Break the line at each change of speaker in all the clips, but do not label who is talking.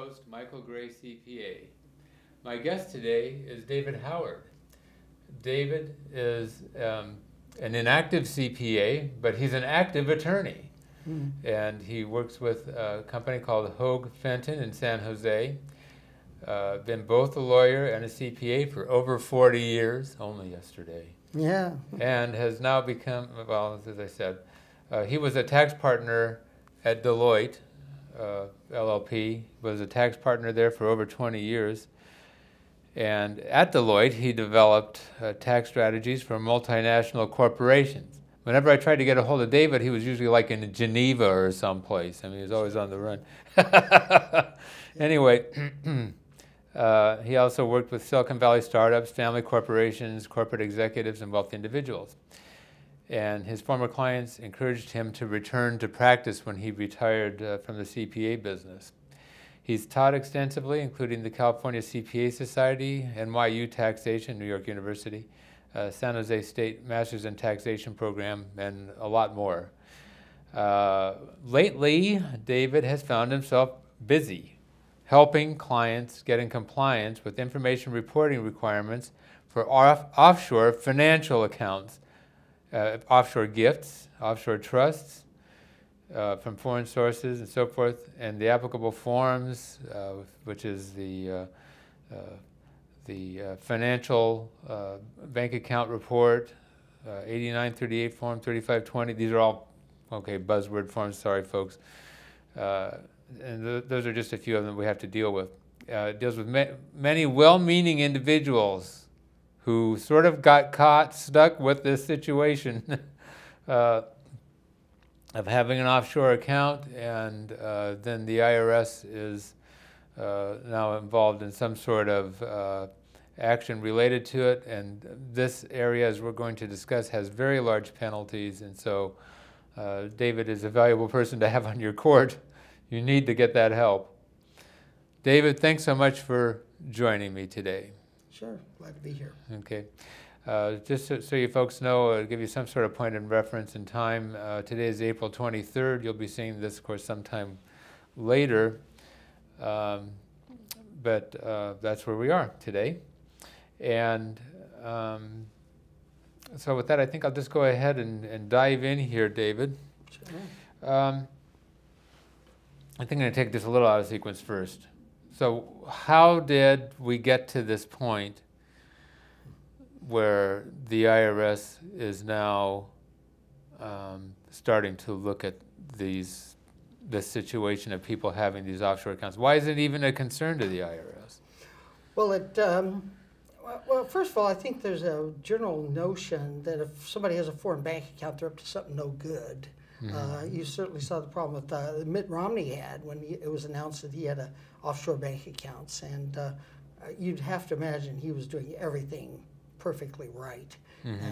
host, Michael Gray, CPA. My guest today is David Howard. David is an inactive CPA, but he's an active attorney. And he works with a company called Hogue Fenton in San Jose. Been both a lawyer and a CPA for over 40 years, only yesterday.
Yeah.
And has now become, well, as I said, he was a tax partner at Deloitte, LLP, was a tax partner there for over 20 years. And at Deloitte, he developed tax strategies for multinational corporations. Whenever I tried to get a hold of David, he was usually like in Geneva or someplace. I mean, he was always on the run. Anyway, he also worked with Silicon Valley startups, family corporations, corporate executives, and wealthy individuals. And his former clients encouraged him to return to practice when he retired from the CPA business. He's taught extensively, including the California CPA Society, NYU Taxation, New York University, San Jose State Masters in Taxation program, and a lot more. Lately, David has found himself busy helping clients get in compliance with information reporting requirements for offshore financial accounts, offshore gifts, offshore trusts from foreign sources and so forth, and the applicable forms, which is the financial bank account report, 8938 form, 3520. These are all, okay, buzzword forms, sorry folks. And those are just a few of them we have to deal with. It deals with many well-meaning individuals who sort of got stuck with this situation of having an offshore account, and then the IRS is now involved in some sort of action related to it, and this area, as we're going to discuss, has very large penalties, and so David is a valuable person to have on your court. You need to get that help. David, thanks so much for joining me today.
Sure, glad to be here.
Okay. Just so you folks know, I'll give you some sort of point of reference in time. Today is April 23rd. You'll be seeing this, of course, sometime later. But that's where we are today. And so with that, I think I'll just go ahead and dive in here, David.
Sure.
I think I'm going to take this a little out of sequence first. So how did we get to this point where the IRS is now starting to look at this situation of people having these offshore accounts? Why is it even a concern to the IRS?
Well, well, first of all, I think there's a general notion that if somebody has a foreign bank account, they're up to something no good. You certainly saw the problem with Mitt Romney had when it was announced that he had offshore bank accounts, and you'd have to imagine he was doing everything perfectly right.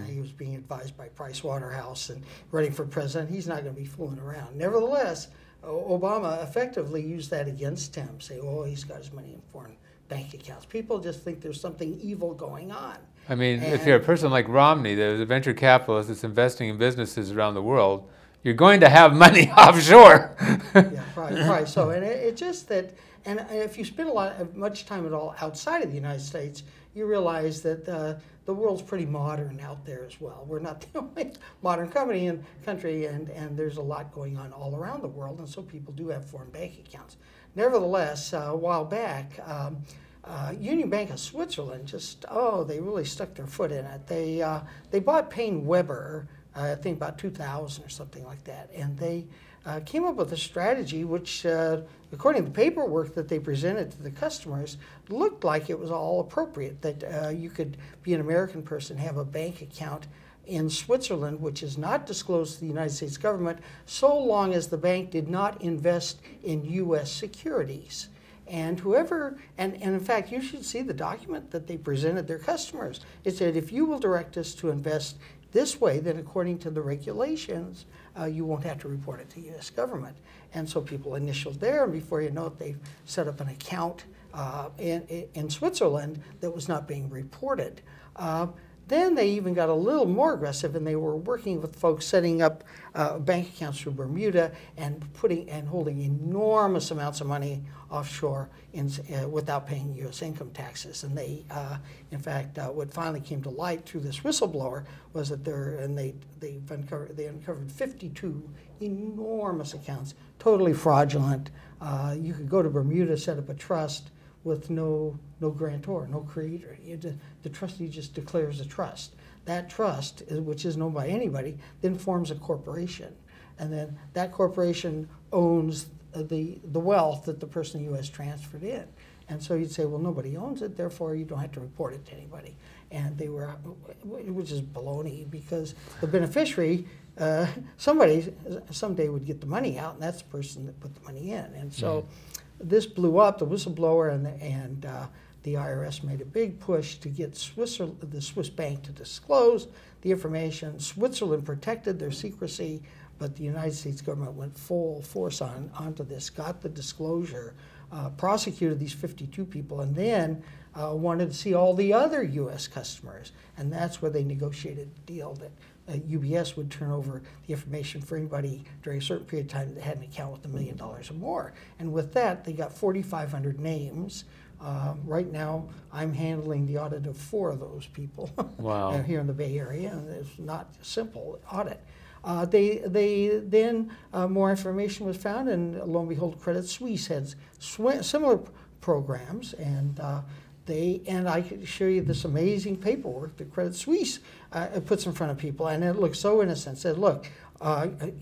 He was being advised by Price Waterhouse and running for president. He's not going to be fooling around. Nevertheless, Obama effectively used that against him, say, oh, he's got his money in foreign bank accounts. People just think there's something evil going on.
I mean, if you're a person like Romney, there's a venture capitalist that's investing in businesses around the world, you're going to have money offshore.
Yeah, right. So, and it's just that, and if you spend much time at all outside of the United States, you realize that the world's pretty modern out there as well. We're not the only modern country, and there's a lot going on all around the world, and so people do have foreign bank accounts. Nevertheless, a while back, Union Bank of Switzerland they really stuck their foot in it. They bought Payne Weber, I think about 2000 or something like that, and they came up with a strategy which, according to the paperwork that they presented to the customers, looked like it was all appropriate, that you could be an American person, have a bank account in Switzerland, which is not disclosed to the United States government, so long as the bank did not invest in U.S. securities. And and in fact, you should see the document that they presented their customers. It said, if you will direct us to invest this way, then according to the regulations, you won't have to report it to the U.S. government. And so people initialed there, and before you know it, they've set up an account in Switzerland that was not being reported. Then they even got a little more aggressive, and they were working with folks setting up bank accounts through Bermuda and holding enormous amounts of money offshore without paying U.S. income taxes. And they, in fact, what finally came to light through this whistleblower was that they uncovered 52 enormous accounts, totally fraudulent. You could go to Bermuda, set up a trust with no grantor, no creator. The trustee just declares a trust. That trust, which is known by anybody, then forms a corporation. And then that corporation owns the wealth that the person in the U.S. transferred in. And so you'd say, well, nobody owns it, therefore you don't have to report it to anybody. And they were, which is baloney, because the beneficiary, somebody someday would get the money out, and that's the person that put the money in. And so this blew up. The whistleblower and the IRS made a big push to get the Swiss bank to disclose the information. Switzerland protected their secrecy, but the United States government went full force onto this, got the disclosure, prosecuted these 52 people, and then wanted to see all the other U.S. customers. And that's where they negotiated a deal that UBS would turn over the information for anybody during a certain period of time that had an account with $1 million or more. And with that, they got 4,500 names. Right now, I'm handling the audit of 4 of those people.
Wow. Here
in the Bay Area, and it's not a simple audit. They then more information was found, and lo and behold, Credit Suisse had similar programs, and I could show you this amazing paperwork that Credit Suisse puts in front of people, and it looks so innocent. It says, look,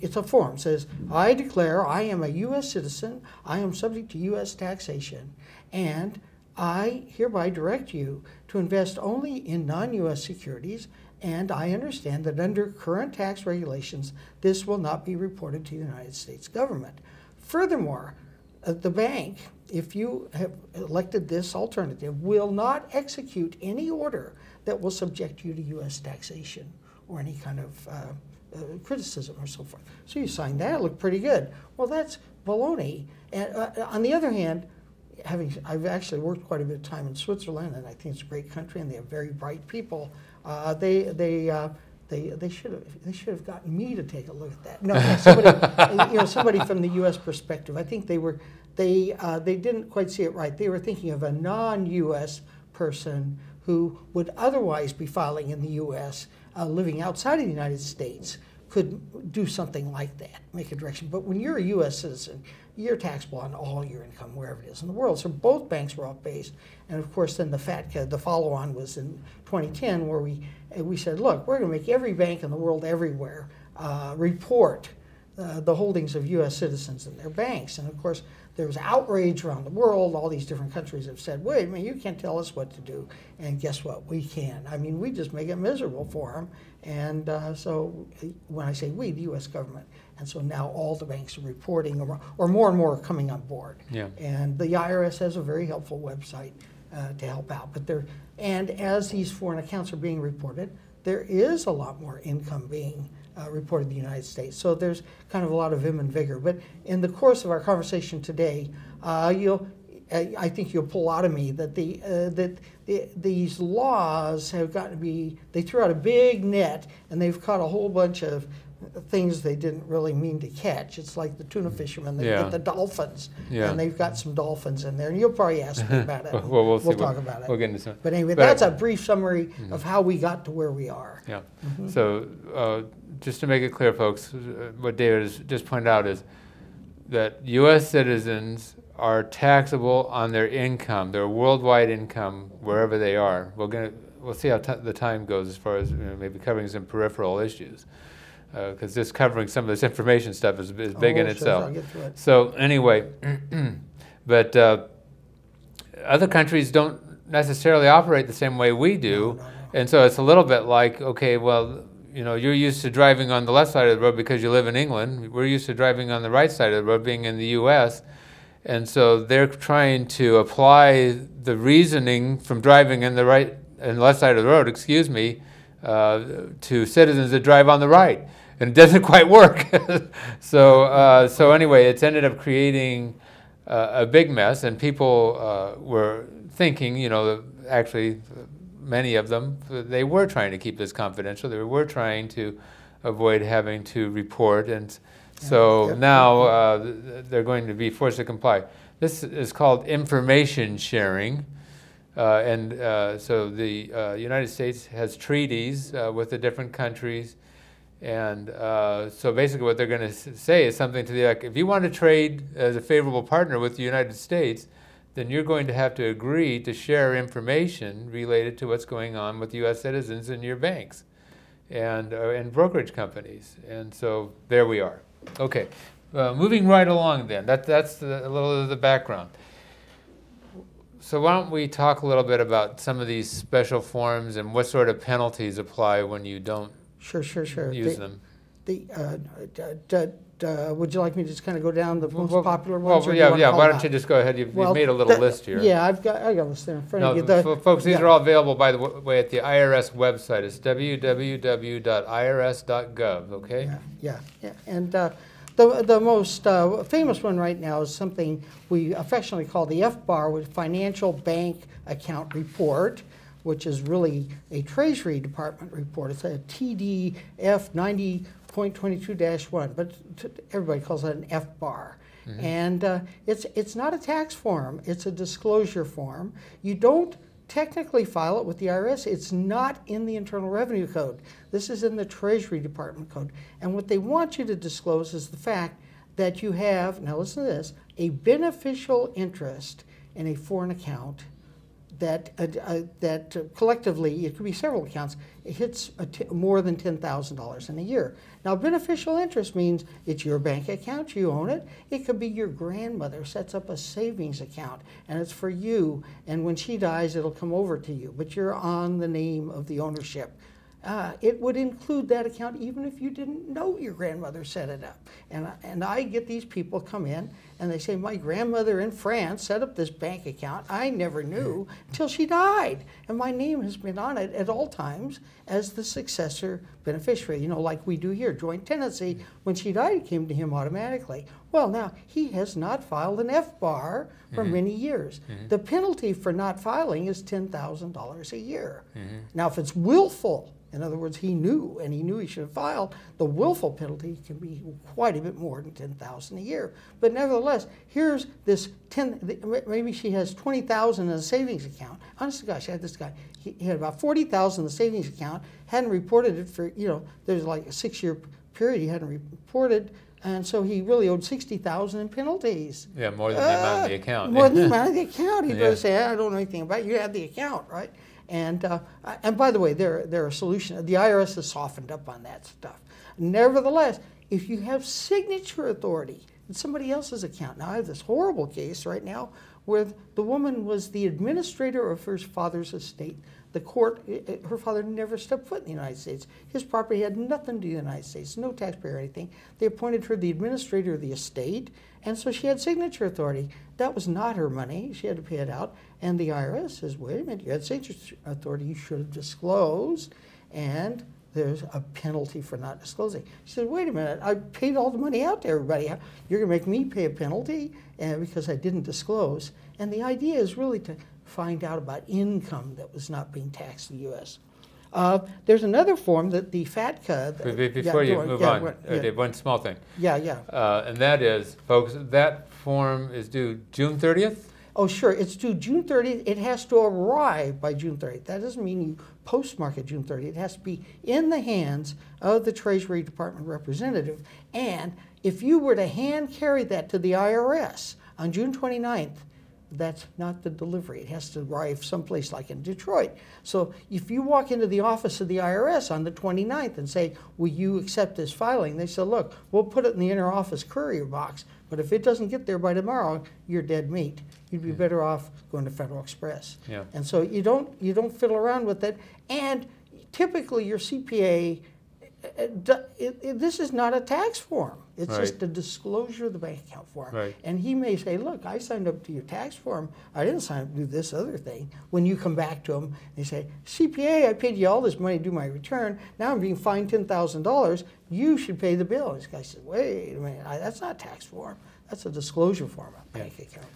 it's a form. It says, I declare I am a U.S. citizen, I am subject to U.S. taxation, and I hereby direct you to invest only in non-U.S. securities, and I understand that under current tax regulations, this will not be reported to the United States government. Furthermore, the bank, if you have elected this alternative, will not execute any order that will subject you to U.S. taxation or any kind of criticism or so forth. So you signed that, it looked pretty good. Well, that's baloney. And on the other hand, I've actually worked quite a bit of time in Switzerland, and I think it's a great country, and they have very bright people. They should have gotten me to take a look at that. No, somebody from the U.S. perspective. I think they didn't quite see it right. They were thinking of a non-U.S. person who would otherwise be filing in the U.S., living outside of the United States, could do something like that, make a direction. But when you're a U.S. citizen, you're taxable on all your income, wherever it is in the world. So both banks were off base. And of course, then the follow-on was in 2010, where we said, look, we're going to make every bank in the world everywhere report the holdings of U.S. citizens in their banks. And of course, there was outrage around the world. All these different countries have said, wait a minute, you can't tell us what to do. And guess what? We can. I mean, we just make it miserable for them. And so when I say we, the U.S. government. And so now all the banks are reporting, or more and more are coming on board. Yeah. And the IRS has a very helpful website to help out. And as these foreign accounts are being reported, there is a lot more income being reported in the United States. So there's kind of a lot of vim and vigor. But in the course of our conversation today, I think you'll pull out of me that these laws have got to be, they threw out a big net, and they've caught a whole bunch of things they didn't really mean to catch. It's like the tuna fishermen, they get the dolphins, and they've got some dolphins in there. And you'll probably ask me about it.
Well, we'll
talk about it.
We'll get into some.
But anyway, that's a brief summary of how we got to where we are.
Yeah. So just to make it clear, folks, what David has just pointed out is that U.S. citizens are taxable on their income, their worldwide income, wherever they are. We'll see how the time goes as far as maybe covering some peripheral issues. Because just covering some of this information stuff is big in itself.
I'll get to it.
So anyway, but other countries don't necessarily operate the same way we do. No. And so it's a little bit like, okay, well, you're used to driving on the left side of the road because you live in England. We're used to driving on the right side of the road, being in the U.S., and so they're trying to apply the reasoning from driving in the right and left side of the road, to citizens that drive on the right, and it doesn't quite work. So anyway, it's ended up creating a big mess, and people were thinking, actually, many of them, they were trying to keep this confidential. They were trying to avoid having to report, and so now they're going to be forced to comply. This is called information sharing, so the United States has treaties with the different countries, and so basically what they're going to say is something to the like, if you want to trade as a favorable partner with the United States, then you're going to have to agree to share information related to what's going on with U.S. citizens in your banks and brokerage companies. And so there we are. Okay, moving right along then. That's a little of the background. So why don't we talk a little bit about some of these special forms and what sort of penalties apply when you don't use them.
Would you like me to just kind of go down the most popular ones?
Well, yeah. Why don't you just go ahead? You've made a little list here.
Yeah, I got a list there in front of you.
Folks, these are all available, by the way, at the IRS website. It's www.irs.gov. Okay.
Yeah. And the most famous one right now is something we affectionately call the FBAR, which is Financial Bank Account Report, which is really a Treasury Department report. It's a TDF 90.22-1, but everybody calls it an FBAR. Mm-hmm. And it's not a tax form, it's a disclosure form. You don't technically file it with the IRS. It's not in the Internal Revenue Code. This is in the Treasury Department Code. And what they want you to disclose is the fact that you have, now listen to this, a beneficial interest in a foreign account that collectively, it could be several accounts, it hits more than $10,000 in a year. Now, beneficial interest means it's your bank account, you own it. It could be your grandmother sets up a savings account, and it's for you, and when she dies, it'll come over to you, but you're on the name of the ownership. It would include that account even if you didn't know your grandmother set it up. And I get these people come in and they say, my grandmother in France set up this bank account. I never knew until she died. And my name has been on it at all times as the successor beneficiary, you know, like we do here, joint tenancy. When she died, it came to him automatically. Well, now, he has not filed an FBAR for many years. The penalty for not filing is $10,000 a year. Now, if it's willful, in other words, he knew, and he knew he should have filed, the willful penalty can be quite a bit more than $10,000 a year. But nevertheless, here's this maybe she has $20,000 in a savings account. Honest to gosh, I had this guy, he had about $40,000 in the savings account, hadn't reported it for, you know, there's like a 6-year period he hadn't reported, and so he really owed $60,000 in penalties.
Yeah, more than the amount of the account.
More than the amount of the account. He'd really say, I don't know anything about it. You have the account, right? And by the way, they're a solution. The IRS has softened up on that stuff. Nevertheless, if you have signature authority in somebody else's account, now I have this horrible case right now where the woman was the administrator of her father's estate. The court, her father never stepped foot in the United States. His property had nothing to do with the United States, no taxpayer or anything. They appointed her the administrator of the estate, and so she had signature authority. That was not her money. She had to pay it out. And the IRS says, wait a minute, you had signature authority, you should have disclosed, and there's a penalty for not disclosing. She said, wait a minute, I paid all the money out to everybody. You're going to make me pay a penalty because I didn't disclose. And the idea is really to find out about income that was not being taxed in the U.S. There's another form that the FATCA...
Before you move on, Dave, one small thing. And that is, folks, that form is due June 30th?
Oh, sure. It's due June 30th. It has to arrive by June 30th. That doesn't mean you postmark it June 30th. It has to be in the hands of the Treasury Department representative. And if you were to hand carry that to the IRS on June 29th, that's not the delivery. It has to arrive someplace like in Detroit. So if you walk into the office of the IRS on the 29th and say, will you accept this filing? They say, look, we'll put it in the inter-office courier box, but if it doesn't get there by tomorrow, you're dead meat. You'd be better off going to Federal Express.
Yeah.
And so you don't fiddle around with it. And typically your CPA, this is not a tax form. It's just a disclosure of the bank account form.
Right.
And he may say, look, I signed up to your tax form. I didn't sign up to do this other thing. When you come back to him, they say, CPA, I paid you all this money to do my return. Now I'm being fined $10,000. You should pay the bill. This guy said, wait a minute, that's not a tax form. That's a disclosure form, a bank account.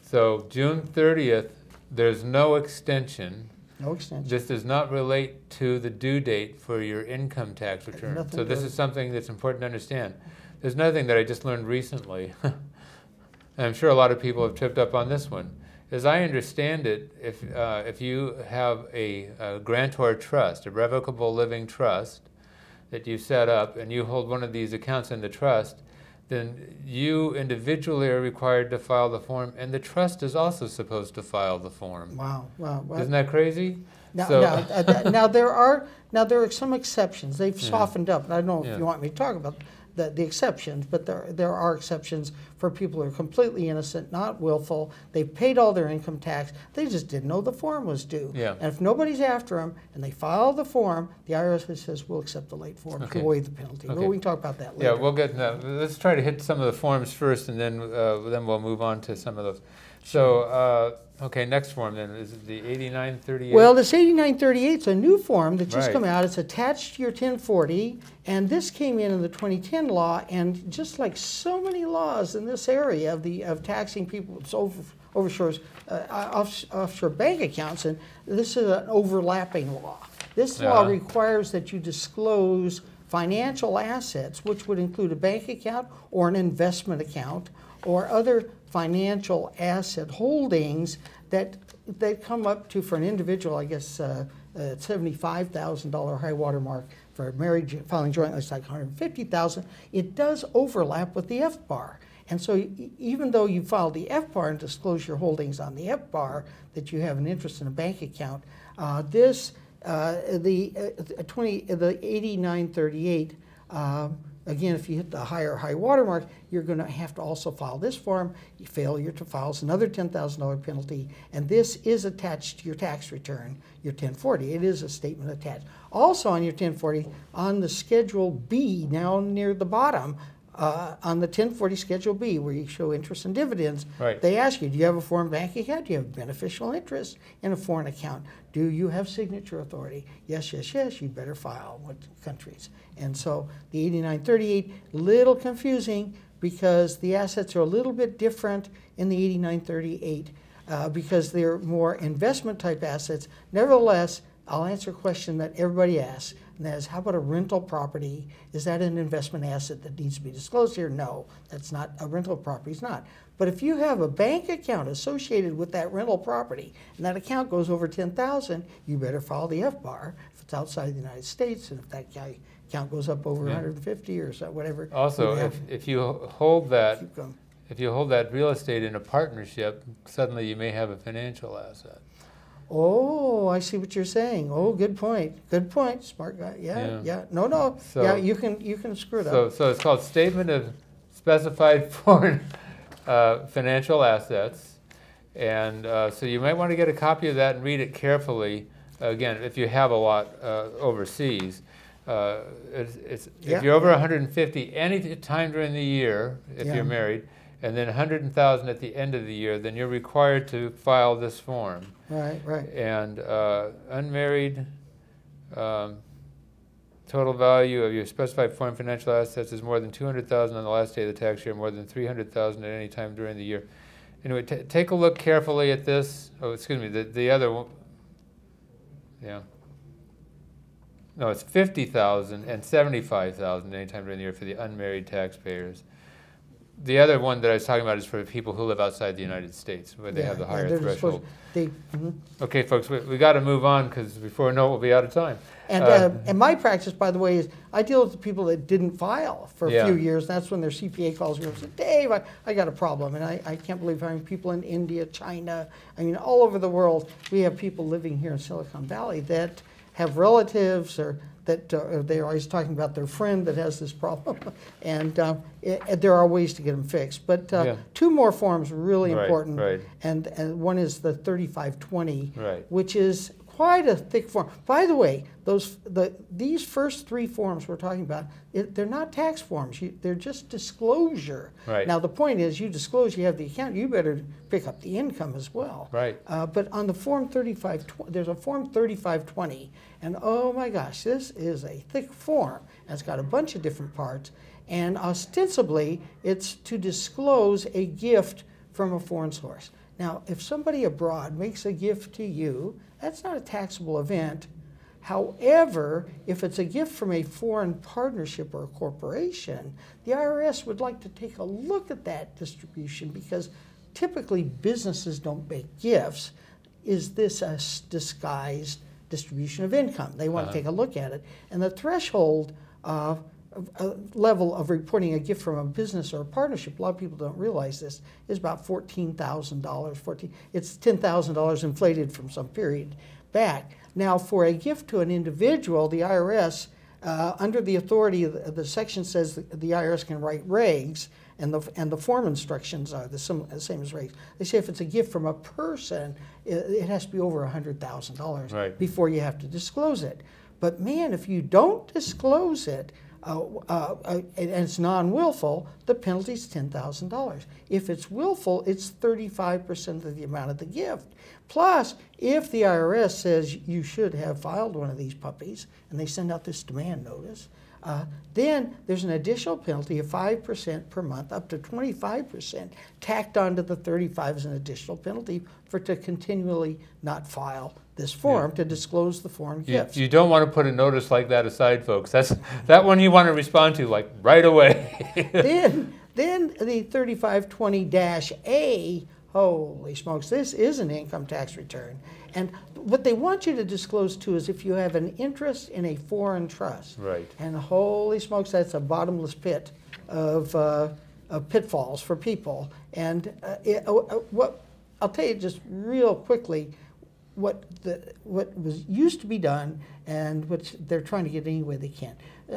So June 30th, there's no extension
No extension.
This does not relate to the due date for your income tax return.
Nothing
So this
to-
is something that's important to understand. There's another thing that I just learned recently, and I'm sure a lot of people have tripped up on this one. As I understand it, if you have a grantor trust, a revocable living trust that you set up, and you hold one of these accounts in the trust, then you individually are required to file the form, and the trust is also supposed to file the form.
Wow, wow.
Isn't that crazy?
Now,
So-
now there are some exceptions. They've softened up, and I don't know if you want me to talk about the exceptions, but there are exceptions for people who are completely innocent, not willful. They've paid all their income tax. They just didn't know the form was due.
Yeah.
And if nobody's after them and they file the form, the IRS says we'll accept the late form to waive the penalty.
Okay.
Well, we can talk about that later.
Yeah, we'll get let's try to hit some of the forms first, and then we'll move on to some of those. So, okay, next form then is the 8938.
Well, this 8938 is a new form that just
Right.
come out. It's attached to your 1040, and this came in the 2010 law. And just like so many laws in this area of taxing people's offshore bank accounts, and this is an overlapping law. This law requires that you disclose financial assets, which would include a bank account or an investment account or other financial asset holdings that come up to, for an individual, I guess, $75,000 high water mark. For married filing jointly, it's like $150,000. It does overlap with the FBAR. And so even though you filed the FBAR and disclose your holdings on the FBAR, that you have an interest in a bank account, the 8938, again, if you hit the higher high water mark, you're going to have to also file this form. Failure to file is another $10,000 penalty, and this is attached to your tax return, your 1040. It is a statement attached. Also on your 1040, on the Schedule B, now near the bottom, on the 1040 Schedule B, where you show interest and dividends,
Right.
they ask you, do you have a foreign bank account? Do you have beneficial interest in a foreign account? Do you have signature authority? Yes, yes, yes, you better file. What countries? And so the 8938, little confusing because the assets are a little bit different in the 8938 because they're more investment type assets. Nevertheless, I'll answer a question that everybody asks, and that is, how about a rental property? Is that an investment asset that needs to be disclosed here? No, that's not. A rental property is not. But if you have a bank account associated with that rental property, and that account goes over $10,000, you better file the FBAR if it's outside the United States, and if that account goes up over 150 or so, whatever.
Also, if you hold that,
keep going.
if you hold that real estate in a partnership, suddenly you may have a financial asset.
Oh, I see what you're saying. Oh, good point. Good point. Smart guy. Yeah. No.
So-
yeah, you can screw it up.
So it's called Statement of Specified Foreign Financial Assets. And so you might want to get a copy of that and read it carefully. Again, if you have a lot overseas. If you're over 150 any time during the year, if you're married, and then 100,000 at the end of the year, then you're required to file this form.
Right.
And unmarried, total value of your specified foreign financial assets is more than 200,000 on the last day of the tax year, more than 300,000 at any time during the year. Anyway, take a look carefully at this. Oh, excuse me, the other one. Yeah. No, it's 50,000 and 75,000 any time during the year for the unmarried taxpayers. The other one that I was talking about is for people who live outside the United States, where they have the higher threshold. Okay, folks, we got to move on because before we know it, we'll be out of time.
And my practice, by the way, is I deal with the people that didn't file for a few years. That's when their CPA calls me and says, Dave, I got a problem. And I can't believe how many people in India, China, I mean, all over the world, we have people living here in Silicon Valley that have relatives or that they're always talking about their friend that has this problem, and there are ways to get them fixed. But two more forms are really important, and one is the 3520, which is quite a thick form. By the way, these first three forms we're talking about, they're not tax forms. They're just disclosure. Now the point is, you disclose you have the account, you better pick up the income as well. But on the form 3520, there's a form 3520, and oh my gosh, this is a thick form. And it's got a bunch of different parts, and ostensibly it's to disclose a gift from a foreign source. Now, if somebody abroad makes a gift to you, that's not a taxable event. However, if it's a gift from a foreign partnership or a corporation, the IRS would like to take a look at that distribution because typically businesses don't make gifts. Is this a disguised distribution of income? They want to take a look at it. And the threshold level of reporting a gift from a business or a partnership, a lot of people don't realize this, is about $14,000. It's $10,000 inflated from some period back. Now, for a gift to an individual, the IRS, under the authority of the section says the IRS can write regs, and the form instructions are the same as regs. They say if it's a gift from a person, it has to be over $100,000 before you have to disclose it. But man, if you don't disclose it, and it's non-willful, the penalty is $10,000. If it's willful, it's 35% of the amount of the gift. Plus, if the IRS says you should have filed one of these puppies, and they send out this demand notice, then there's an additional penalty of 5% per month, up to 25%, tacked onto the 35 as an additional penalty to continually not file this form to disclose the foreign gifts.
You don't want to put a notice like that aside, folks. That's that one you want to respond to like right away.
Then the 3520-A, holy smokes, this is an income tax return. And what they want you to disclose too is if you have an interest in a foreign trust.
Right.
And holy smokes, that's a bottomless pit of pitfalls for people. And what I'll tell you just real quickly, what was used to be done and what they're trying to get any way they can.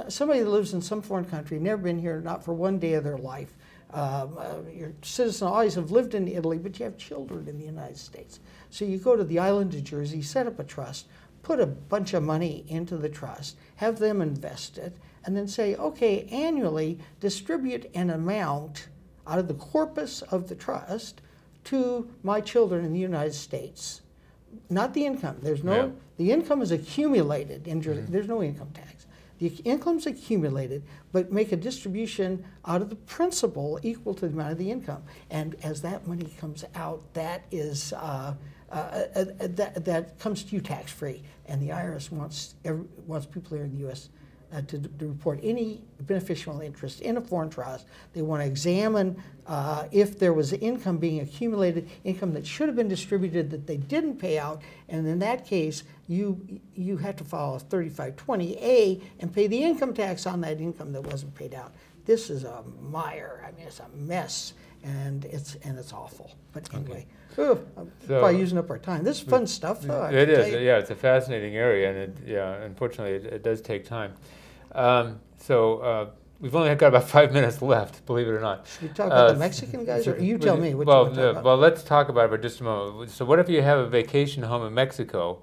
Somebody that lives in some foreign country, never been here, not for one day of their life. Your citizen always have lived in Italy, but you have children in the United States. So you go to the island of Jersey, set up a trust, put a bunch of money into the trust, have them invest it, and then say, okay, annually distribute an amount out of the corpus of the trust to my children in the United States. Not the income. There's no, the income is accumulated in Jersey. There's no income tax. The income's accumulated, but make a distribution out of the principal equal to the amount of the income. And as that money comes out, that is that comes to you tax-free. And the IRS wants people here in the U.S. To report any beneficial interest in a foreign trust. They want to examine if there was income being accumulated, income that should have been distributed that they didn't pay out, and in that case, you have to file a 3520-A and pay the income tax on that income that wasn't paid out. This is a mire. I mean, it's a mess, and it's awful. But anyway, I'm probably using up our time. This is fun stuff, though.
It is. Yeah, it's a fascinating area, and unfortunately, it does take time. We've only got about 5 minutes left, believe it or not.
Should we talk about the Mexican guys, or you tell me what you want to talk about?
Well, let's talk about it for just a moment. So what if you have a vacation home in Mexico?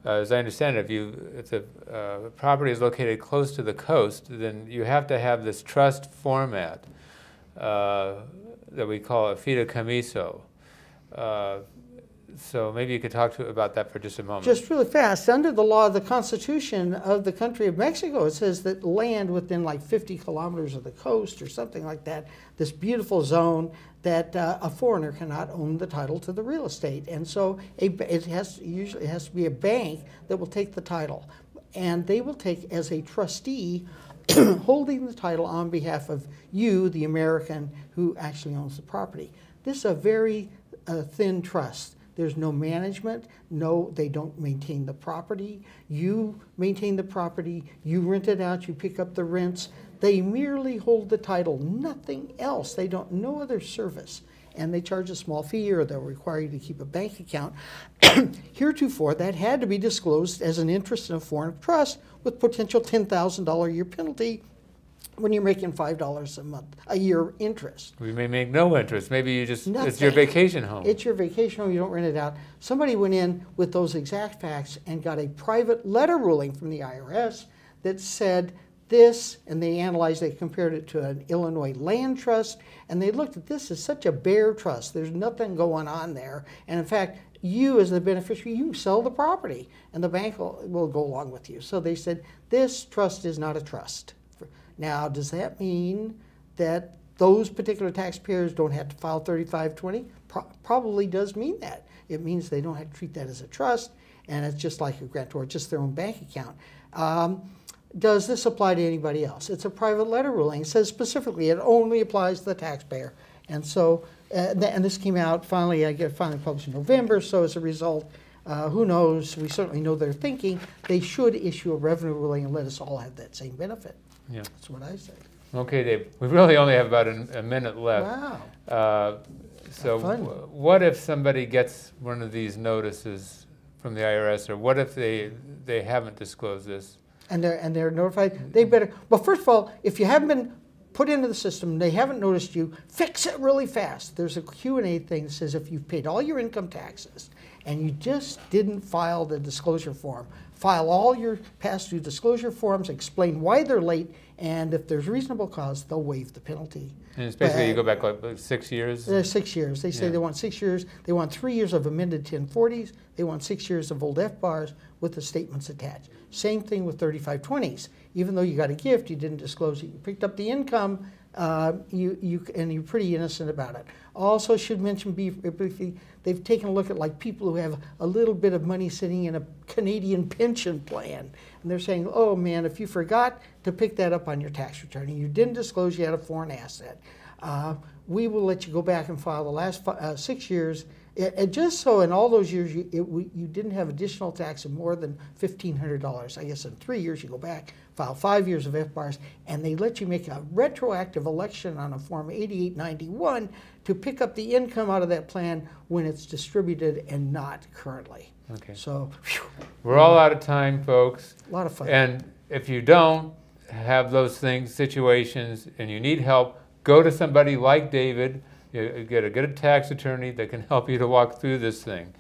As I understand it, if the property is located close to the coast, then you have to have this trust format that we call a fideicomiso. So maybe you could talk about that for just a moment.
Just really fast. Under the law of the Constitution of the country of Mexico, it says that land within like 50 kilometers of the coast or something like that, this beautiful zone, that a foreigner cannot own the title to the real estate. And so it usually has to be a bank that will take the title. And they will take as a trustee holding the title on behalf of you, the American, who actually owns the property. This is a very thin trust. There's no management. No, they don't maintain the property. You maintain the property. You rent it out. You pick up the rents. They merely hold the title, nothing else. They don't, no other service. And they charge a small fee, or they'll require you to keep a bank account. Heretofore, that had to be disclosed as an interest in a foreign trust with potential $10,000 a year penalty when you're making $5 a year interest.
We may make no interest. Maybe you just, it's your vacation home.
It's your vacation home, you don't rent it out. Somebody went in with those exact facts and got a private letter ruling from the IRS that said this, and they analyzed, they compared it to an Illinois land trust, and they looked at this as such a bare trust. There's nothing going on there. And in fact, you as the beneficiary, you sell the property, and the bank will go along with you. So they said, this trust is not a trust. Now, does that mean that those particular taxpayers don't have to file 3520 probably does mean that. It means they don't have to treat that as a trust, and it's just like a grantor, just their own bank account. Does this apply to anybody else? It's a private letter ruling. It says specifically it only applies to the taxpayer. And so, and this came out finally, finally published in November, so as a result, who knows, we certainly know they're thinking they should issue a revenue ruling and let us all have that same benefit.
Yeah.
That's what I say.
Okay, Dave, we really only have about a minute left.
Wow.
So what if somebody gets one of these notices from the IRS, or what if they haven't disclosed this? And
they're notified, they better, well, first of all, if you haven't been put into the system, they haven't noticed you, fix it really fast. There's a Q&A thing that says if you've paid all your income taxes and you just didn't file the disclosure form, file all your past due disclosure forms, explain why they're late, and if there's reasonable cause, they'll waive the penalty.
And it's basically you go back like 6 years?
6 years. They say they want 6 years. They want 3 years of amended 1040s. They want 6 years of old FBARs with the statements attached. Same thing with 3520s. Even though you got a gift, you didn't disclose it. You picked up the income, and you're pretty innocent about it. Also should mention briefly, they've taken a look at like people who have a little bit of money sitting in a Canadian pension plan. And they're saying, oh man, if you forgot to pick that up on your tax return and you didn't disclose you had a foreign asset, we will let you go back and file the last 6 years. And just so in all those years you didn't have additional tax of more than $1,500. I guess in 3 years you go back, file 5 years of FBARs, and they let you make a retroactive election on a Form 8891 to pick up the income out of that plan when it's distributed and not currently.
Okay.
So
we're all out of time, folks.
A lot of fun.
And if you don't have those situations, and you need help, go to somebody like David. You get a tax attorney that can help you to walk through this thing.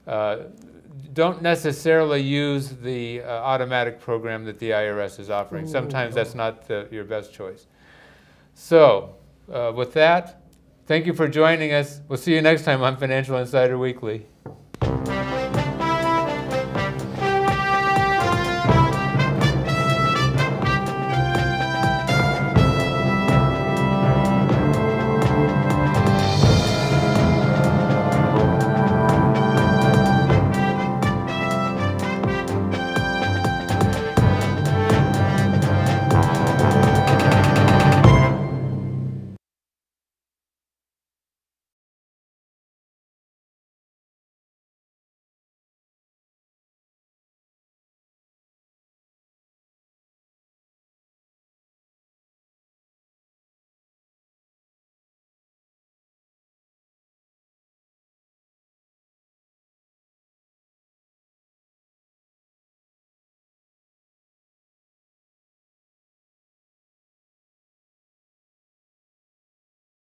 Don't necessarily use the automatic program that the IRS is offering. Sometimes that's not your best choice. So with that, thank you for joining us. We'll see you next time on Financial Insider Weekly.